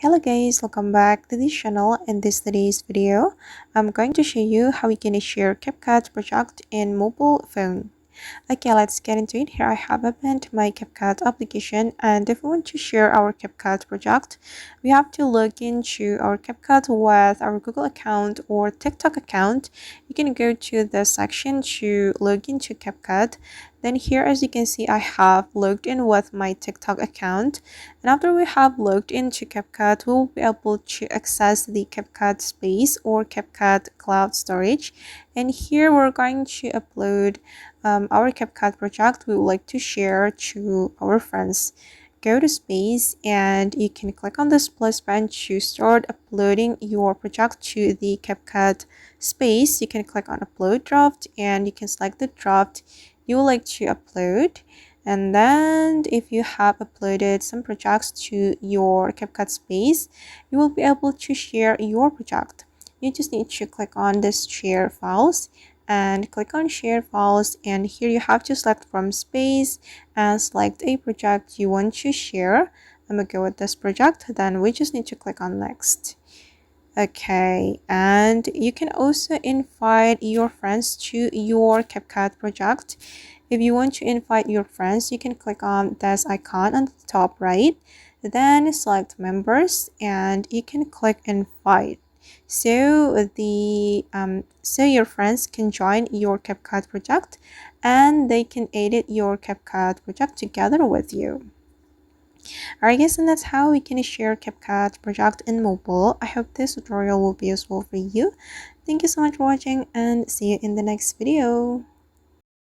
Hello guys, welcome back to this channel. In today's video, I'm going to show you how we can share Capcut project in mobile phone. Okay, let's get into it. Here I have opened my Capcut application, and if we want to share our Capcut project, we have to log into our Capcut with our Google account or TikTok account. You can go to the section to log into Capcut. Then here, as you can see, I have logged in with my TikTok account. And after we have logged into Capcut, we'll be able to access the Capcut space or Capcut cloud storage. And here we're going to upload our Capcut project we would like to share to our friends. Go to space and you can click on this plus button to start uploading your project to the Capcut space. You can click on upload draft and you can select the draft you would like to upload. And then if you have uploaded some projects to your Capcut space, you will be able to share your project. You just need to click on this share files and click on share files, and here you have to select from space and select a project you want to share. I'm gonna go with this project, then we just need to click on next. Okay, and you can also invite your friends to your Capcut project. If you want to invite your friends, you can click on this icon on the top right, then select members and you can click invite. So your friends can join your Capcut project and they can edit your Capcut project together with you. Alright guys, and that's how we can share Capcut project in mobile. I hope this tutorial will be useful for you. Thank you so much for watching and see you in the next video.